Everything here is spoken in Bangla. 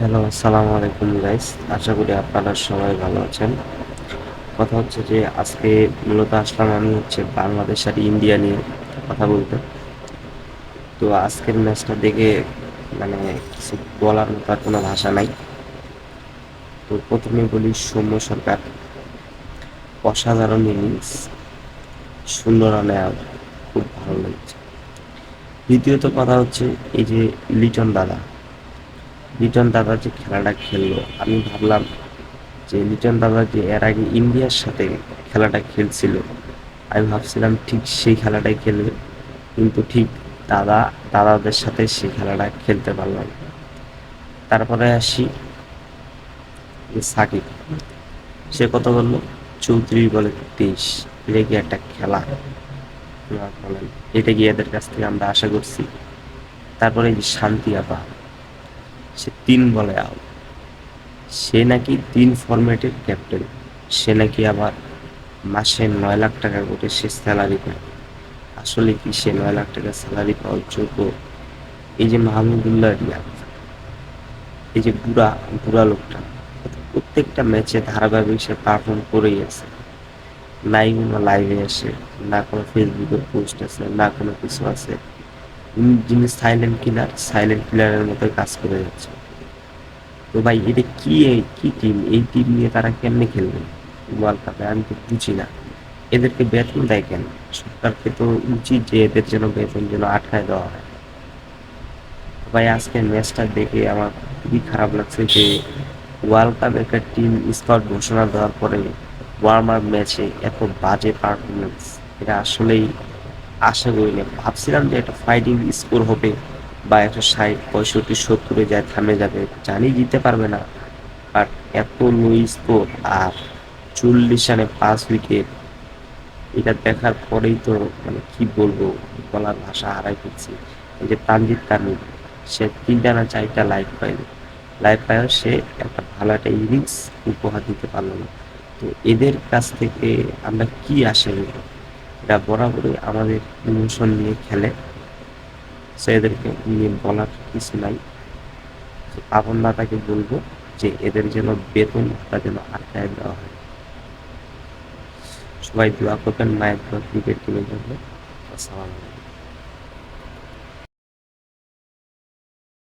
হ্যালো, আসসালামু আলাইকুম গাইস। আশা করি আপনারা সবাই ভালো আছেন। কথা হচ্ছে যে আজকে মূলত আসলাম আমি হচ্ছে বাংলাদেশ আর ইন্ডিয়া নিয়ে কথা বলতে। তো আজকের ম্যাচটা দেখে মানে কিছু বলার মতো আর কোনো ভাষা নাই। তো প্রথমে বলি সৌম্য সরকার অসাধারণ ইনিংস, 0 রানে আউট, খুব ভালো লেগেছে। দ্বিতীয়ত কথা হচ্ছে এই যে লিটন দাদা যে খেলাটা খেললো, আমি ভাবলাম যে লিটন দাদা যে এর আগে ইন্ডিয়ার সাথে খেলাটা খেলছিল, আমি ভাবছিলাম ঠিক সেই খেলাটাই খেলবে, কিন্তু ঠিক দাদাদের সাথে সেই খেলাটা খেলতে পারলাম। তারপরে আসি যে সাকিব, সে কত করলো, 34 বলে 23। এটা কি একটা খেলা? আপনারা বলেন, এটা কি এদের কাছ থেকে আমরা আশা করছি? তারপরে এই যে শান্তি আপা, সে 3 বলে আউট। সে নাকি 3 ফরম্যাটের ক্যাপ্টেন, সে নাকি আবার মাসে 9 লাখ টাকা করে সে স্যালারি পায়। আসলে কি সে 9 লাখ টাকা স্যালারি পাওয়ার যোগ্য? এই যে মাহমুদুল্লাহ রিয়াদ, এই যে বুড়া বুড়া লোকটা, প্রত্যেকটা ম্যাচে ধারাবাহিক সে পারফর্ম করেই আছে। নাই কোনো লাইভে আসে, না কোনো ফেসবুকে পোস্ট আছে, না কোনো কিছু আছে। যিনি সাইলেন্ট কিলারের মতোই কাজ করে যাচ্ছে। তো ভাই এটা কি, কি টিম? এই টিম নিয়ে তারা কেমনে খেলবে ওয়ার্ল্ড কাপে? আমি তো বুঝি না। এদেরকে বেতন দেয় কেন? সরকারকে তো উচিত যে এদের যেন বেতন যেন আটকায় দেওয়া হয়। ভাই আজকের ম্যাচটা দেখে আমার খুবই খারাপ লাগছে যে ওয়ার্ল্ড কাপ একটা টিম স্কোয়াড ঘোষণা দেওয়ার পরে ওয়ার্ম আপ ম্যাচে এত বাজে পারফরমেন্স, এটা আসলেই আশা করিনি। ভাবছিলাম যে একটা ফাইটিং স্কোর হবে বা 160, 65, 70-এ যায় থামে যাবে, জানি জিততে পারবে না, বাট এত লো স্কোর আর 40 রানে 5 উইকেট, এটা দেখার পরেই তো মানে কি বলবো, বলার ভাষা হারাই ফেলছি। এই যে তানজিদ তামিম, সে 3টা না 4টা লাইফ পায়ও সে একটা ভালো একটা ইনিংস উপহার দিতে পারলো না। তো এদের কাছ থেকে আমরা কি আশা করি? এরা বরাবরই আমাদের ইমোশন নিয়ে খেলে। সো এদেরকে নিয়ে বলার কিছু নাই। পাবন দাদাকে বলবো যে এদের যেন বেতনটা যেন আটকায় দেওয়া হয়। সবাই দোয়া করবেন মায়ের ক্রিকেট টিমের জন্য। আসসালামু আলাইকুম।